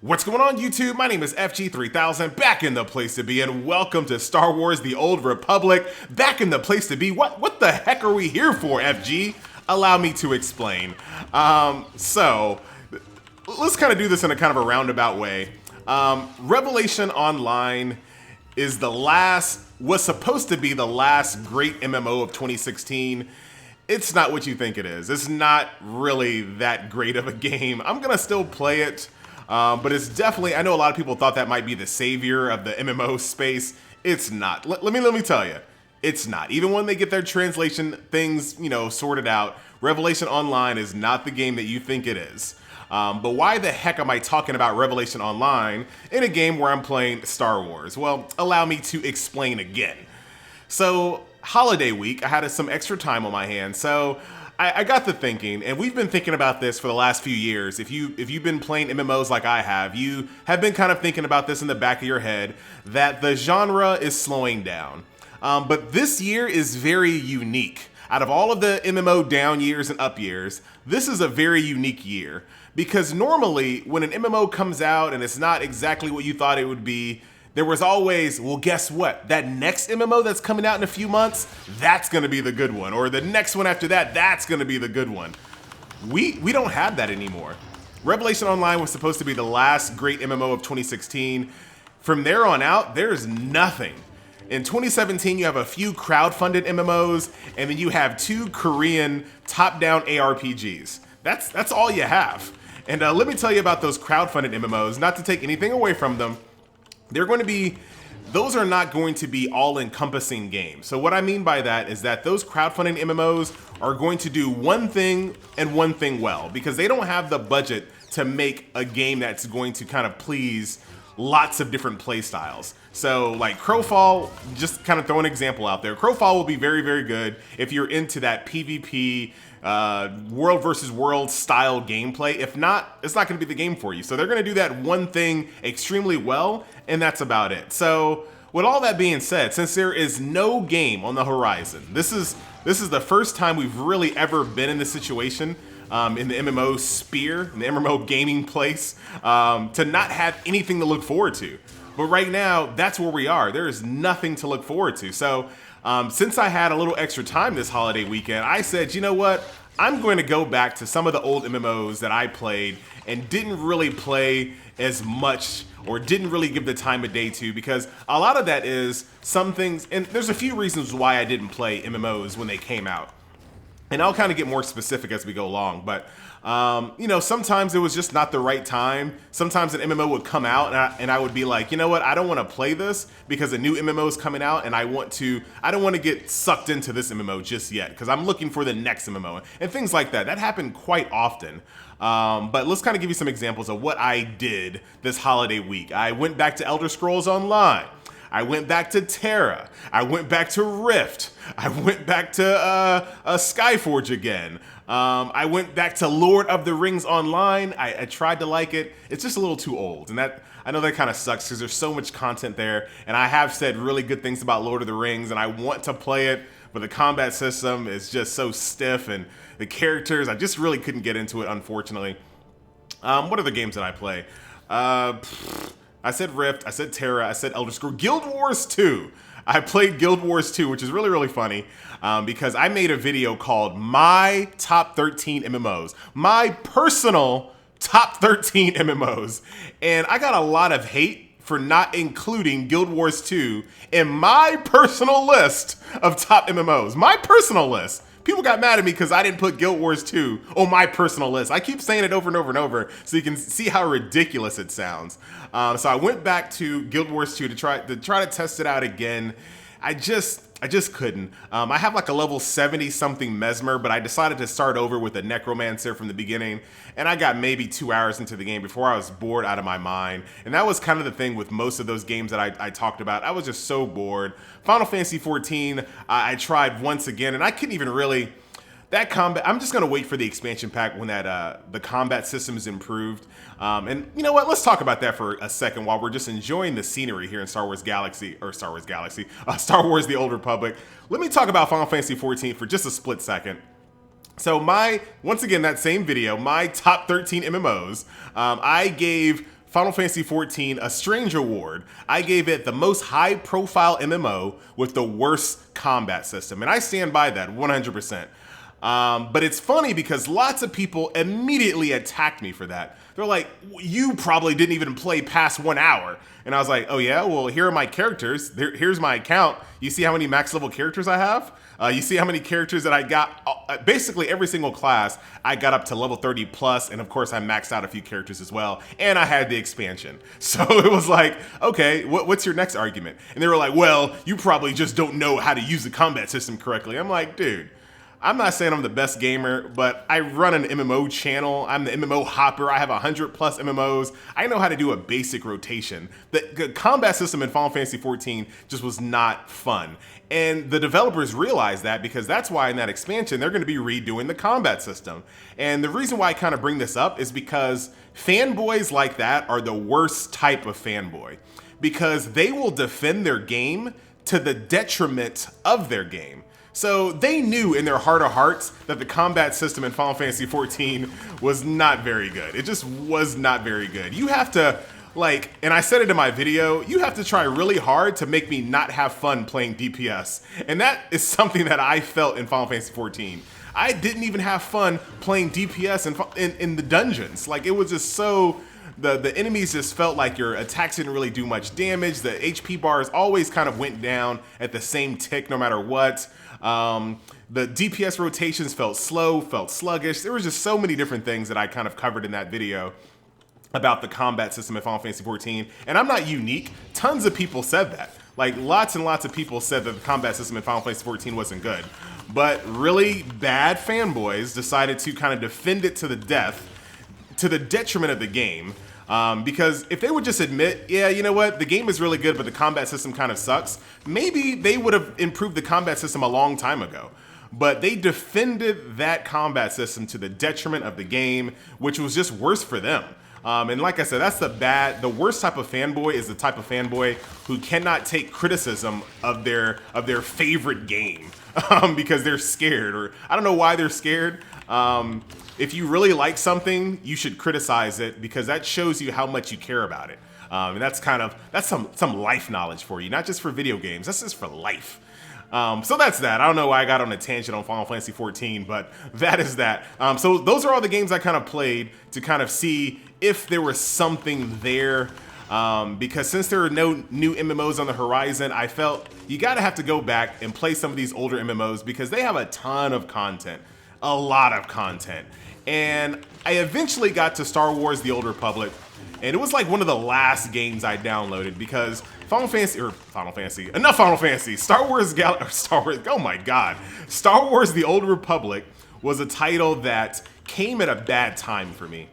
What's going on, YouTube? My name is FG3000, back in the place to be, and welcome to Star Wars The Old Republic, back in the place to be. What the heck are we here for, FG? Allow me to explain. So, let's kind of do this in a kind of a roundabout way. Revelation Online is was supposed to be the last great MMO of 2016. It's not what you think it is. It's not really that great of a game. I'm gonna still play it. But it's definitely, I know a lot of people thought that might be the savior of the MMO space. It's not. Let me tell you, it's not. Even when they get their translation things, sorted out, Revelation Online is not the game that you think it is. But why the heck am I talking about Revelation Online in a game where I'm playing Star Wars? Well, allow me to explain again. So, holiday week, I had some extra time on my hands, so I got to thinking, and we've been thinking about this for the last few years. If you've been playing MMOs like I have, you have been kind of thinking about this in the back of your head, that the genre is slowing down. But this year is very unique. Out of all of the MMO down years and up years, this is a very unique year. Because normally, when an MMO comes out and it's not exactly what you thought it would be, there was always, well, guess what? That next MMO that's coming out in a few months, that's gonna be the good one. Or the next one after that, that's gonna be the good one. We don't have that anymore. Revelation Online was supposed to be the last great MMO of 2016. From there on out, there's nothing. In 2017, you have a few crowd-funded MMOs, and then you have 2 Korean top-down ARPGs. That's all you have. And let me tell you about those crowd-funded MMOs, not to take anything away from them. Those are not going to be all-encompassing games. So what I mean by that is that those crowdfunding MMOs are going to do one thing and one thing well, because they don't have the budget to make a game that's going to kind of please lots of different play styles. So like Crowfall, just kind of throw an example out there. Crowfall will be very, very good if you're into that PvP, world versus world style gameplay. If not, it's not going to be the game for you. So they're going to do that one thing extremely well, and that's about it. So with all that being said, since there is no game on the horizon, this is the first time we've really ever been in this situation in the MMO sphere, in the MMO gaming place, to not have anything to look forward to. But right now, that's where we are. There is nothing to look forward to. So since I had a little extra time this holiday weekend, I said, you know what? I'm going to go back to some of the old MMOs that I played and didn't really play as much or didn't really give the time of day to, because a lot of that is some things, and there's a few reasons why I didn't play MMOs when they came out. And I'll kind of get more specific as we go along, but sometimes it was just not the right time. Sometimes an MMO would come out and I would be like, you know what, I don't want to play this because a new MMO is coming out and I don't want to get sucked into this MMO just yet because I'm looking for the next MMO and things like that. That happened quite often. But let's kind of give you some examples of what I did this holiday week. I went back to Elder Scrolls Online. I went back to Terra. I went back to Rift. I went back to Skyforge again. I went back to Lord of the Rings Online. I tried to like it. It's just a little too old. And I know that kind of sucks because there's so much content there. And I have said really good things about Lord of the Rings and I want to play it, but the combat system is just so stiff and the characters, I just really couldn't get into it, unfortunately. What other games did I play? I said Rift, I said Terra, I said Elder Scrolls. Guild Wars 2. I played Guild Wars 2, which is really, really funny because I made a video called My Top 13 MMOs. My personal top 13 MMOs. And I got a lot of hate for not including Guild Wars 2 in my personal list of top MMOs. My personal list. People got mad at me because I didn't put Guild Wars 2 on my personal list. I keep saying it over and over and over so you can see how ridiculous it sounds. So I went back to Guild Wars 2 to try to test it out again. I just couldn't. I have like a level 70 something Mesmer, but I decided to start over with a Necromancer from the beginning. And I got maybe 2 hours into the game before I was bored out of my mind. And that was kind of the thing with most of those games that I talked about. I was just so bored. Final Fantasy 14, I tried once again, and I couldn't even really... That combat, I'm just gonna wait for the expansion pack when that the combat system is improved. And you know what? Let's talk about that for a second while we're just enjoying the scenery here in Star Wars Galaxy, Star Wars The Old Republic. Let me talk about Final Fantasy 14 for just a split second. So once again, that same video, my top 13 MMOs, I gave Final Fantasy XIV a Strange Award. I gave it the most high-profile MMO with the worst combat system, and I stand by that 100%. But it's funny because lots of people immediately attacked me for that. They're like, you probably didn't even play past 1 hour. And I was like, oh yeah, well, here are my characters. Here's my account. You see how many max level characters I have? You see how many characters that I got? Basically every single class, I got up to level 30 plus, and of course I maxed out a few characters as well, and I had the expansion. So it was like, okay, what's your next argument? And they were like, well, you probably just don't know how to use the combat system correctly. I'm like, dude, I'm not saying I'm the best gamer, but I run an MMO channel. I'm the MMO hopper. I have 100 plus MMOs. I know how to do a basic rotation. The combat system in Final Fantasy XIV just was not fun. And the developers realized that, because that's why in that expansion, they're going to be redoing the combat system. And the reason why I kind of bring this up is because fanboys like that are the worst type of fanboy, because they will defend their game to the detriment of their game. So they knew in their heart of hearts that the combat system in Final Fantasy XIV was not very good. It just was not very good. You have to, like, and I said it in my video, you have to try really hard to make me not have fun playing DPS. And that is something that I felt in Final Fantasy XIV. I didn't even have fun playing DPS in the dungeons. Like, it was just so, the enemies just felt like your attacks didn't really do much damage. The HP bars always kind of went down at the same tick no matter what. The DPS rotations felt slow, felt sluggish. There was just so many different things that I kind of covered in that video about the combat system in Final Fantasy XIV. And I'm not unique. Tons of people said that. Like, lots and lots of people said that the combat system in Final Fantasy XIV wasn't good. But really bad fanboys decided to kind of defend it to the death, to the detriment of the game. Because if they would just admit, yeah, you know what, the game is really good, but the combat system kind of sucks, maybe they would have improved the combat system a long time ago. But they defended that combat system to the detriment of the game, which was just worse for them. And like I said, that's the worst type of fanboy is the type of fanboy who cannot take criticism of their favorite game because they're scared, or I don't know why they're scared. If you really like something, you should criticize it, because that shows you how much you care about it. And that's some life knowledge for you, not just for video games. That's just for life. So that's that. I don't know why I got on a tangent on Final Fantasy XIV, but that is that. So those are all the games I kind of played to kind of see if there was something there. Because since there are no new MMOs on the horizon, I felt you gotta have to go back and play some of these older MMOs, because they have a ton of content, a lot of content. And I eventually got to Star Wars: The Old Republic, and it was like one of the last games I downloaded, because Star Wars: The Old Republic was a title that came at a bad time for me.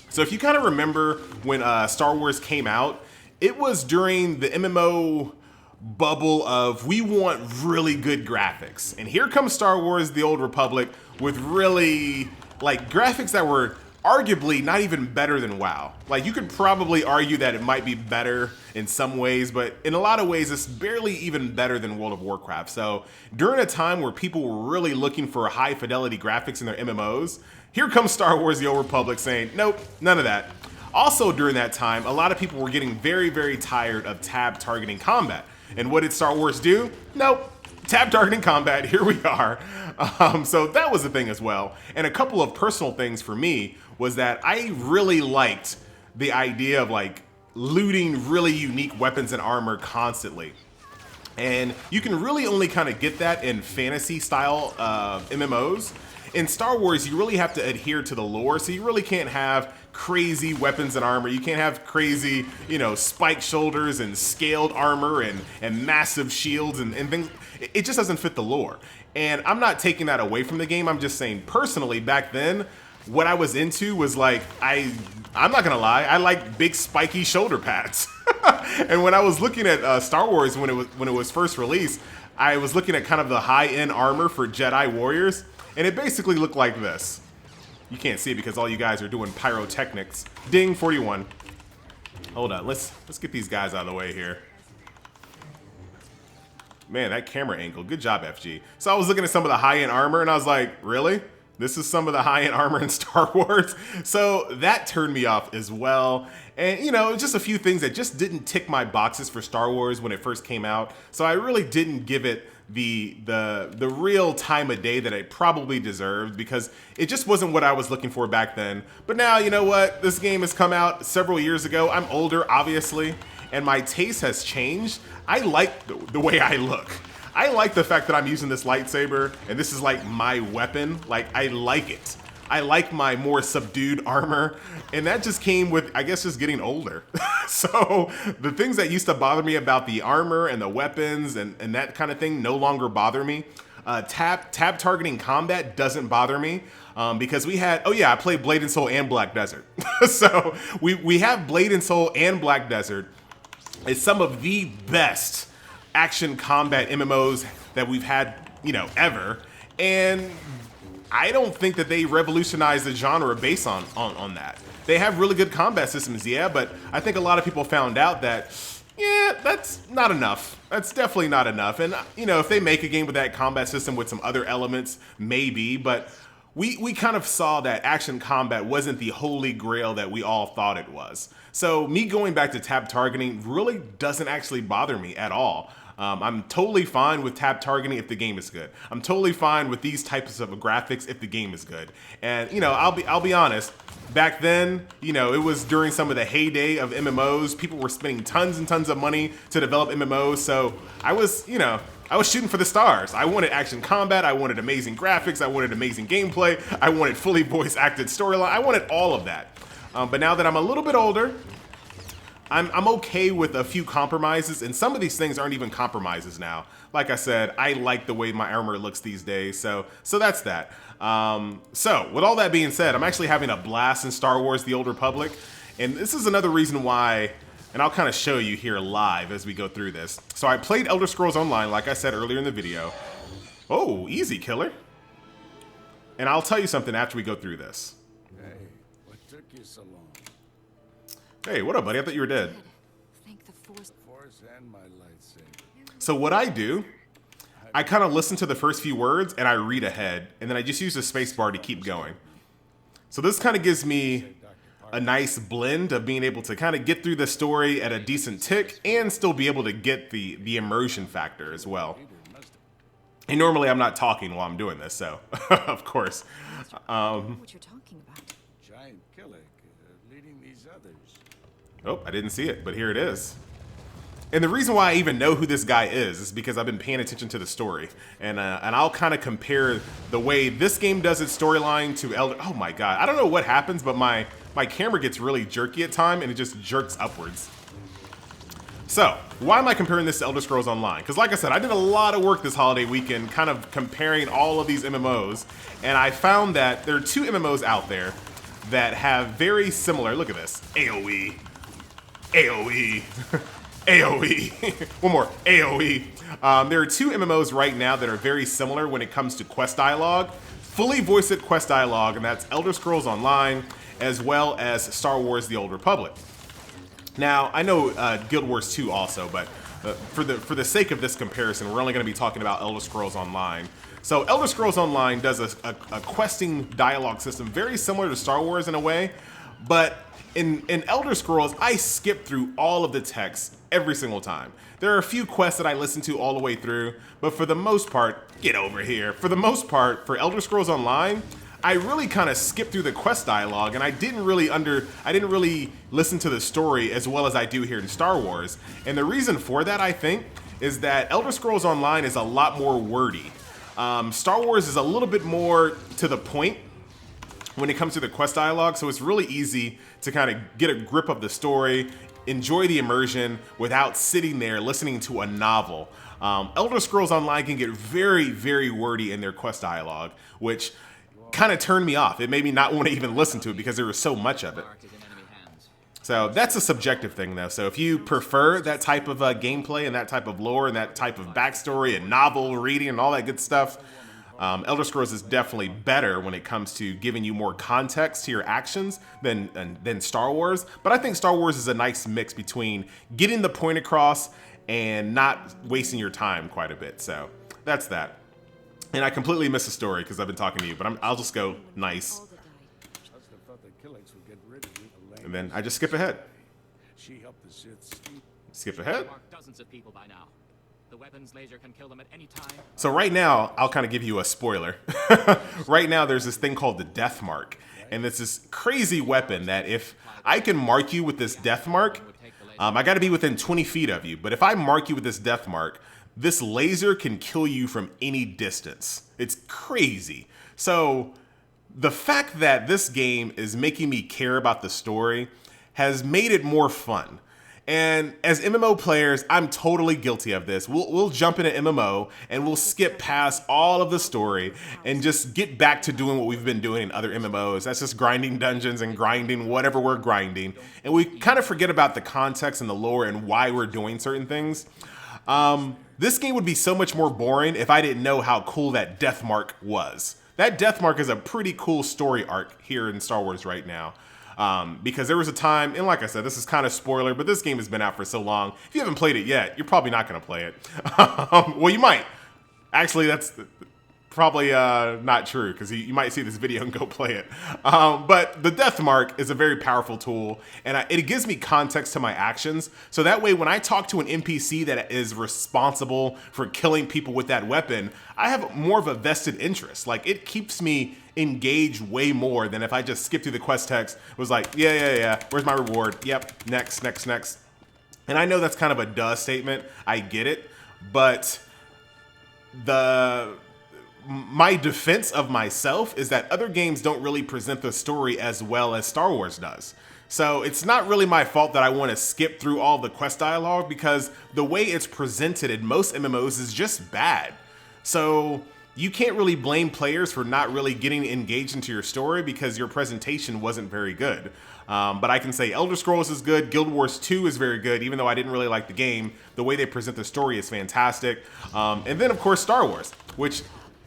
So if you kind of remember when Star Wars came out, it was during the MMO bubble of we want really good graphics. And here comes Star Wars: The Old Republic with really, like, graphics that were arguably not even better than WoW. Like, you could probably argue that it might be better in some ways, but in a lot of ways, it's barely even better than World of Warcraft. So during a time where people were really looking for high fidelity graphics in their MMOs, here comes Star Wars: The Old Republic saying, nope, none of that. Also during that time, a lot of people were getting very, very tired of tab targeting combat. And what did Star Wars do? Nope. Tab targeting combat, here we are. So that was the thing as well. And a couple of personal things for me was that I really liked the idea of, like, looting really unique weapons and armor constantly. And you can really only kind of get that in fantasy style MMOs. In Star Wars, you really have to adhere to the lore, so you really can't have crazy weapons and armor. You can't have crazy, you know, spiked shoulders and scaled armor and massive shields and things. It just doesn't fit the lore. And I'm not taking that away from the game. I'm just saying, personally, back then, what I was into was, like, I'm not gonna lie, I like big spiky shoulder pads. And when I was looking at Star Wars when it was first released, I was looking at kind of the high-end armor for Jedi warriors, and it basically looked like this. You can't see it because all you guys are doing pyrotechnics. Ding, 41. Hold on, let's get these guys out of the way here. Man, that camera angle, good job, FG. So I was looking at some of the high-end armor, and I was like, really? This is some of the high-end armor in Star Wars. So that turned me off as well. And you know, just a few things that just didn't tick my boxes for Star Wars when it first came out. So I really didn't give it the real time of day that it probably deserved, because it just wasn't what I was looking for back then. But now, you know what? This game has come out several years ago. I'm older, obviously, and my taste has changed. I like the way I look. I like the fact that I'm using this lightsaber and this is like my weapon. Like, I like it. I like my more subdued armor, and that just came with, I guess, just getting older. So the things that used to bother me about the armor and the weapons and that kind of thing no longer bother me. Tab targeting combat doesn't bother me, because we had, oh yeah, I played Blade and Soul and Black Desert. So we have Blade and Soul and Black Desert. It's some of the best action combat MMOs that we've had, you know, ever. And I don't think that they revolutionized the genre based on that. They have really good combat systems, yeah, but I think a lot of people found out that, yeah, that's not enough. That's definitely not enough. And, you know, if they make a game with that combat system with some other elements, maybe, but we kind of saw that action combat wasn't the holy grail that we all thought it was. So me going back to tab targeting really doesn't actually bother me at all. I'm totally fine with tab targeting if the game is good. I'm totally fine with these types of graphics if the game is good. And you know, I'll be honest. Back then, you know, it was during some of the heyday of MMOs. People were spending tons and tons of money to develop MMOs. So I was, you know, I was shooting for the stars. I wanted action combat. I wanted amazing graphics. I wanted amazing gameplay. I wanted fully voice acted storyline. I wanted all of that. But now that I'm a little bit older, I'm okay with a few compromises, and some of these things aren't even compromises now. Like I said, I like the way my armor looks these days, so that's that. So with all that being said, I'm actually having a blast in Star Wars: The Old Republic, and this is another reason why, and I'll kind of show you here live as we go through this. So I played Elder Scrolls Online, like I said earlier in the video. Oh, easy, killer. And I'll tell you something after we go through this. Hey, what took you so long? Hey, what up, buddy? I thought you were dead. Thank the Force. Force and my lightsaber. So what I do, I kind of listen to the first few words and I read ahead, and then I just use the space bar to keep going. So this kind of gives me a nice blend of being able to kind of get through the story at a decent tick and still be able to get the immersion factor as well. And normally I'm not talking while I'm doing this, so of course. What you're talking about? Giant killer leading these others. Oh, I didn't see it, but here it is. And the reason why I even know who this guy is because I've been paying attention to the story. And I'll kind of compare the way this game does its storyline to Elder... Oh my god, I don't know what happens, but my camera gets really jerky at time and it just jerks upwards. So, why am I comparing this to Elder Scrolls Online? Because like I said, I did a lot of work this holiday weekend kind of comparing all of these MMOs, and I found that there are two MMOs out there that have very similar... Look at this. AoE. AoE. AoE. One more. AoE. There are two MMOs right now that are very similar when it comes to quest dialogue. Fully voiced quest dialogue, and that's Elder Scrolls Online, as well as Star Wars: The Old Republic. Now, I know Guild Wars 2 also, but for the sake of this comparison, we're only going to be talking about Elder Scrolls Online. So Elder Scrolls Online does a questing dialogue system very similar to Star Wars in a way, but in Elder Scrolls, I skip through all of the text every single time. There are a few quests that I listen to all the way through, but for the most part, get over here. For the most part, for Elder Scrolls Online, I really kind of skipped through the quest dialogue, and I didn't really listen to the story as well as I do here in Star Wars. And the reason for that, I think, is that Elder Scrolls Online is a lot more wordy. Star Wars is a little bit more to the point when it comes to the quest dialogue, so it's really easy to kind of get a grip of the story, enjoy the immersion without sitting there listening to a novel. Elder Scrolls Online can get very, very wordy in their quest dialogue, which kind of turned me off. It made me not want to even listen to it because there was so much of it. So that's a subjective thing though. So if you prefer that type of gameplay and that type of lore and that type of backstory and novel reading and all that good stuff, Elder Scrolls is definitely better when it comes to giving you more context to your actions than Star Wars. But I think Star Wars is a nice mix between getting the point across and not wasting your time quite a bit. So that's that. And I completely missed the story because I've been talking to you, but I'll just go nice. All the guy. Must have thought the Killicks would get rid of you. And then I just skip ahead. She helped the Sith steep. Skip ahead. Marked dozens of people by now. The weapons laser can kill them at any time. So right now, I'll kind of give you a spoiler. Right now, there's this thing called the death mark. And it's this crazy weapon that if I can mark you with this death mark, I got to be within 20 feet of you. But if I mark you with this death mark, this laser can kill you from any distance. It's crazy. So the fact that this game is making me care about the story has made it more fun. And as MMO players, I'm totally guilty of this. We'll jump into MMO and we'll skip past all of the story and just get back to doing what we've been doing in other MMOs. That's just grinding dungeons and grinding whatever we're grinding. And we kind of forget about the context and the lore and why we're doing certain things. This game would be so much more boring if I didn't know how cool that death mark was. That death mark is a pretty cool story arc here in Star Wars right now. Because there was a time, and like I said, this is kind of spoiler, but this game has been out for so long. If you haven't played it yet, you're probably not going to play it. Well, you might. Actually, that's probably not true, because you might see this video and go play it. But the death mark is a very powerful tool, and it gives me context to my actions. So that way, when I talk to an NPC that is responsible for killing people with that weapon, I have more of a vested interest. Like, it keeps me engaged way more than if I just skip through the quest text, was like, yeah, where's my reward? Yep, next. And I know that's kind of a duh statement. I get it, but my defense of myself is that other games don't really present the story as well as Star Wars does. So it's not really my fault that I want to skip through all the quest dialogue, because the way it's presented in most MMOs is just bad. So you can't really blame players for not really getting engaged into your story because your presentation wasn't very good. But I can say Elder Scrolls is good, Guild Wars 2 is very good, even though I didn't really like the game. The way they present the story is fantastic. And then, of course, Star Wars, which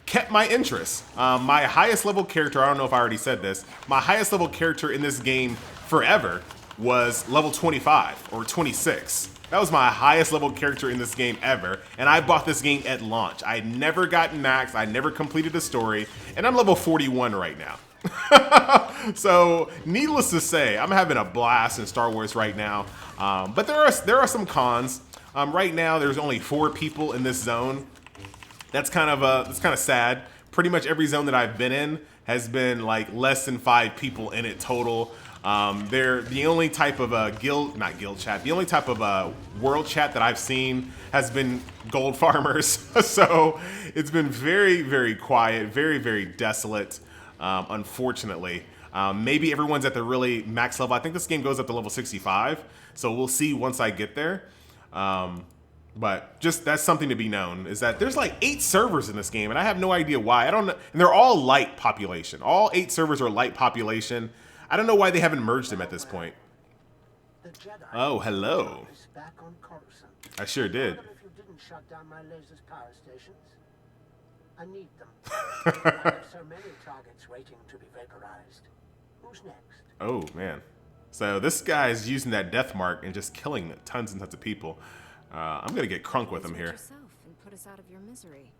kept my interest. My highest level character, I don't know if I already said this, my highest level character in this game forever was level 25 or 26. That was my highest level character in this game ever, and I bought this game at launch. I had never gotten max, I never completed the story, and I'm level 41 right now. So, needless to say, I'm having a blast in Star Wars right now. But there are some cons. Right now, there's only 4 people in this zone. That's kind of sad. Pretty much every zone that I've been in has been like less than 5 people in it total. They're the only type of the only type of world chat that I've seen has been gold farmers. So it's been very, very quiet, very, very desolate, unfortunately. Maybe everyone's at the really max level. I think this game goes up to level 65, so we'll see once I get there. But just that's something to be known, is that there's like 8 servers in this game, and I have no idea why. I don't know, and they're all light population. All 8 servers are light population. I don't know why they haven't merged them at this point. Oh, hello. I sure did. If you didn't shut down my laser's power stations, I need them. I have so many targets waiting to be vaporized. Who's next? Oh man. So this guy is using that death mark and just killing tons and tons of people. I'm gonna get crunk with him here. Yourself and put us out of your misery.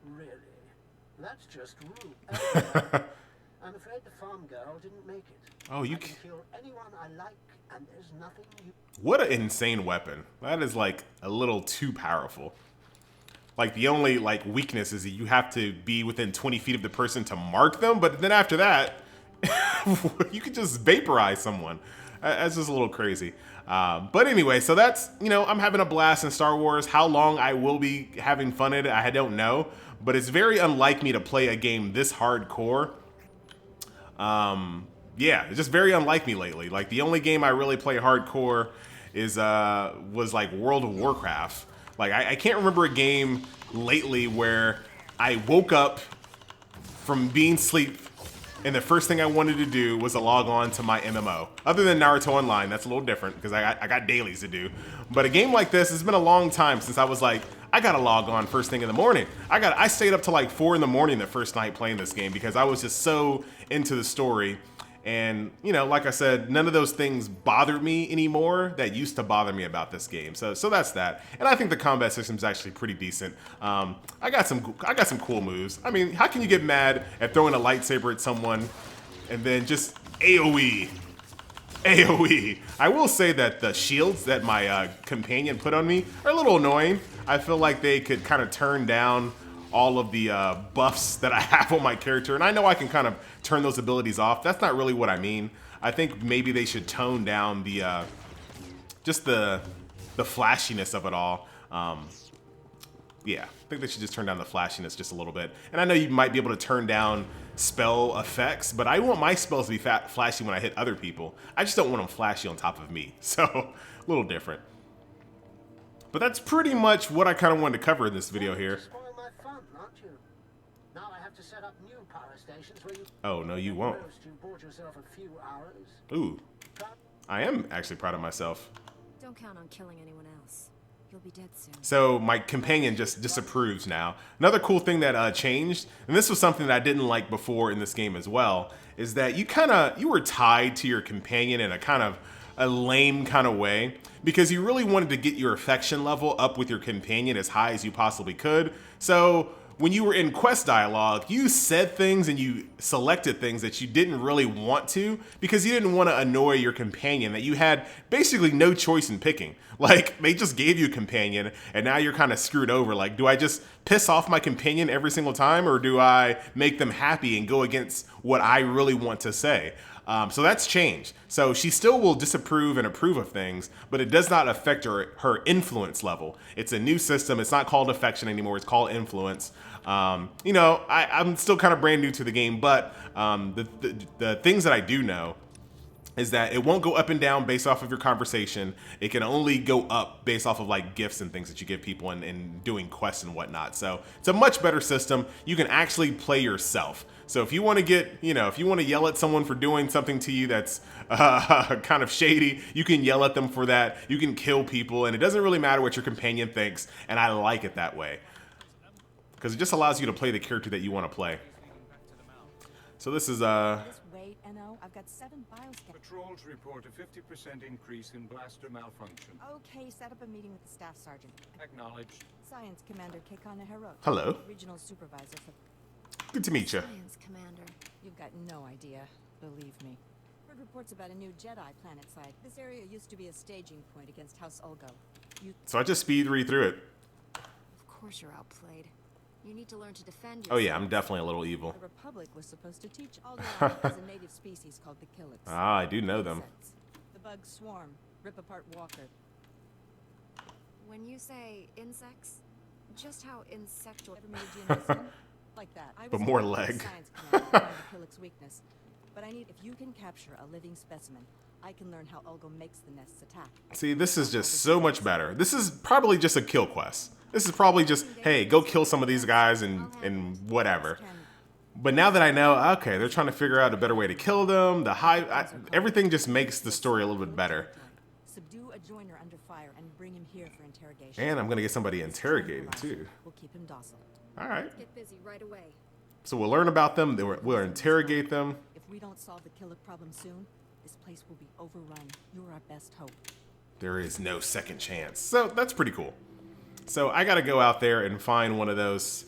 Really? That's just rude. I'm afraid the farm girl didn't make it. Oh, I can kill anyone I like, and there's nothing you... What an insane weapon. That is like a little too powerful. Like the only like weakness is that you have to be within 20 feet of the person to mark them, but then after that, you can just vaporize someone. That's just a little crazy. But anyway, so that's, I'm having a blast in Star Wars. How long I will be having fun in it, I don't know. But it's very unlike me to play a game this hardcore. Yeah, it's just very unlike me lately. Like the only game I really play hardcore was like World of Warcraft. Like I can't remember a game lately where I woke up from being asleep and the first thing I wanted to do was to log on to my MMO. Other than Naruto Online, that's a little different because I got dailies to do. But a game like this, it's been a long time since I was like, I gotta log on first thing in the morning. I stayed up till like 4 in the morning the first night playing this game because I was just so into the story. And, you know, like I said, none of those things bother me anymore that used to bother me about this game. So that's that. And I think the combat system is actually pretty decent. I got some cool moves. I mean, how can you get mad at throwing a lightsaber at someone and then just AoE? AoE. I will say that the shields that my companion put on me are a little annoying. I feel like they could kind of turn down all of the buffs that I have on my character, and I know I can kind of turn those abilities off. That's not really what I mean. I think maybe they should tone down the just the flashiness of it all. Yeah, I think they should just turn down the flashiness just a little bit. And I know you might be able to turn down spell effects, but I want my spells to be flashy when I hit other people. I just don't want them flashy on top of me. So, a little different. But that's pretty much what I kind of wanted to cover in this video here. Spoil my fun, aren't you? Now I have to set up new power stations where you... Oh, no, you won't. You bought yourself a few hours. Ooh. I am actually proud of myself. Don't count on killing anyone else. You'll be dead soon. So my companion just disapproves now. Another cool thing that changed, and this was something that I didn't like before in this game as well, is that you were tied to your companion in a kind of a lame kind of way, because you really wanted to get your affection level up with your companion as high as you possibly could. So when you were in quest dialogue, you said things and you selected things that you didn't really want to, because you didn't want to annoy your companion, that you had basically no choice in picking. Like, they just gave you a companion, and now you're kind of screwed over. Like, do I just piss off my companion every single time, or do I make them happy and go against what I really want to say? So that's changed. So she still will disapprove and approve of things, but it does not affect her influence level. It's a new system. It's not called affection anymore. It's called influence. You know, I'm still kind of brand new to the game, but the things that I do know is that it won't go up and down based off of your conversation. It can only go up based off of like gifts and things that you give people and doing quests and whatnot. So it's a much better system. You can actually play yourself. So if you want to get, you know, if you want to yell at someone for doing something to you that's kind of shady, you can yell at them for that. You can kill people, and it doesn't really matter what your companion thinks. And I like it that way, because it just allows you to play the character that you want to play. So this is This way, NO, I've got 7 bioscans. Patrols report a 50% increase in blaster malfunction. Okay, set up a meeting with the staff sergeant. Acknowledged. Science Commander Kekana Hero. Hello. Regional supervisor for... Good to meet you. Science Commander. You've got no idea, believe me. Heard reports about a new Jedi planet site. This area used to be a staging point against House Ulgo. So I just speed read through it. Of course you're outplayed. You need to learn to defend Oh yourself. yeah, I'm definitely a little evil. The Republic was supposed to teach Ulgo as a native species called the Killix. Ah, I do know them. Insects. The bugs swarm, rip apart Walker. When you say insects, just how insectual... Ever made a genocide? Like that. I But was more a leg. science commander to find the Killix weakness. But I need, if you can capture a living specimen, I can learn how Ulgo makes the nests attack. See, this is just so much better. This is probably just a kill quest. This is probably just, hey, go kill some of these guys and whatever. But now that I know, okay, they're trying to figure out a better way to kill them. Everything just makes the story a little bit better. Subdue a joiner under fire and bring him here for interrogation. And I'm gonna get somebody interrogated too. We'll keep him docile. All right. Get busy right away. So we'll learn about them. We'll interrogate them. If we don't solve the Killix problem soon, this place will be overrun. You're our best hope. There is no second chance. So that's pretty cool. So I got to go out there and find one of those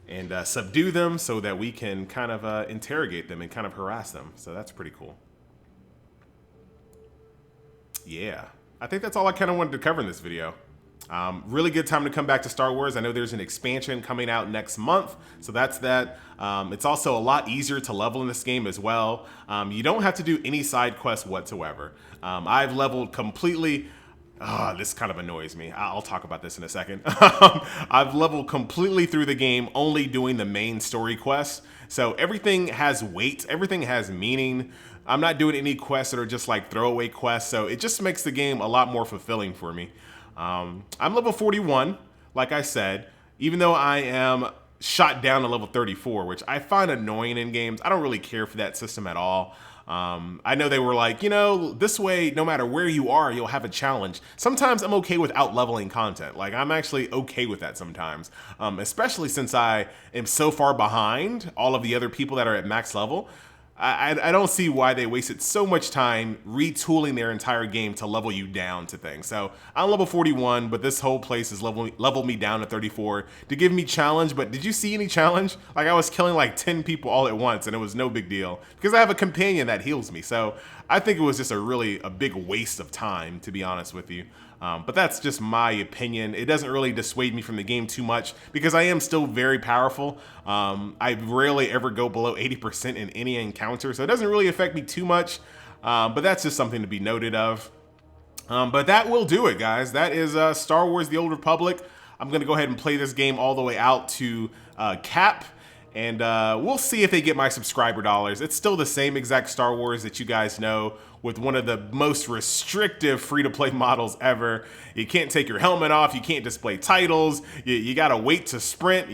and subdue them so that we can kind of interrogate them and kind of harass them. So that's pretty cool. Yeah, I think that's all I kind of wanted to cover in this video. Really good time to come back to Star Wars. I know there's an expansion coming out next month, so that's that. It's also a lot easier to level in this game as well. You don't have to do any side quests whatsoever. I've leveled completely. This kind of annoys me. I'll talk about this in a second. I've leveled completely through the game, only doing the main story quests. So everything has weight, everything has meaning. I'm not doing any quests that are just like throwaway quests, so it just makes the game a lot more fulfilling for me. I'm level 41, like I said, even though I am shot down to level 34, which I find annoying in games. I don't really care for that system at all. I know they were like, you know, this way, no matter where you are, you'll have a challenge. Sometimes I'm okay with out-leveling content. Like, I'm actually okay with that sometimes, especially since I am so far behind all of the other people that are at max level. I don't see why they wasted so much time retooling their entire game to level you down to things. So I'm level 41, but this whole place is leveled me down to 34 to give me challenge. But did you see any challenge? Like, I was killing like 10 people all at once, and it was no big deal because I have a companion that heals me. So I think it was just a big waste of time, to be honest with you. But that's just my opinion. It doesn't really dissuade me from the game too much because I am still very powerful. I rarely ever go below 80% in any encounter, so it doesn't really affect me too much. But that's just something to be noted of. But that will do it, guys. That is Star Wars: The Old Republic. I'm going to go ahead and play this game all the way out to cap. And we'll see if they get my subscriber dollars. It's still the same exact Star Wars that you guys know, with one of the most restrictive free-to-play models ever. You can't take your helmet off. You can't display titles. You gotta wait to sprint.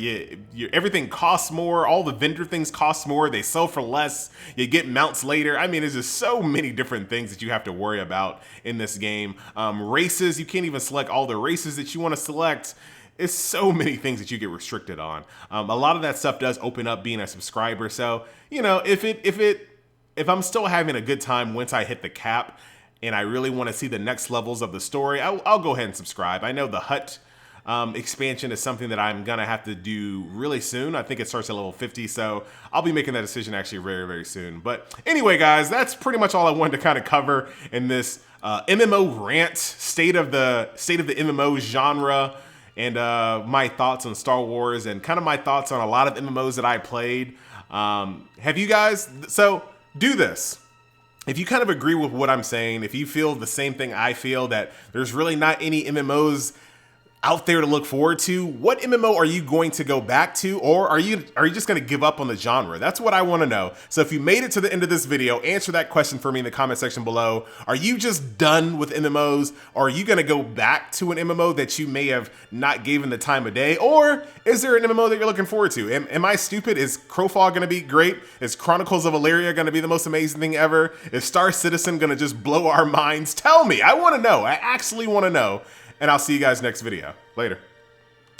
Everything costs more. All the vendor things cost more. They sell for less. You get mounts later. I mean, there's just so many different things that you have to worry about in this game. Races, you can't even select all the races that you want to select. It's so many things that you get restricted on. A lot of that stuff does open up being a subscriber. So, you know, if I'm still having a good time once I hit the cap and I really want to see the next levels of the story, I'll go ahead and subscribe. I know the Hut expansion is something that I'm going to have to do really soon. I think it starts at level 50, so I'll be making that decision actually very, very soon. But anyway, guys, that's pretty much all I wanted to kind of cover in this MMO rant, state of the MMO genre, and my thoughts on Star Wars and kind of my thoughts on a lot of MMOs that I played. Have you guys, so do this. If you kind of agree with what I'm saying, if you feel the same thing I feel, that there's really not any MMOs out there to look forward to, what MMO are you going to go back to, or are you just going to give up on the genre? That's what I want to know. So if you made it to the end of this video, answer that question for me in the comment section below. Are you just done with MMOs, or are you going to go back to an MMO that you may have not given the time of day, or is there an MMO that you're looking forward to? Am I stupid? Is Crowfall going to be great? Is Chronicles of Valeria going to be the most amazing thing ever? Is Star Citizen going to just blow our minds? Tell me. I want to know. I actually want to know. And I'll see you guys next video. Later.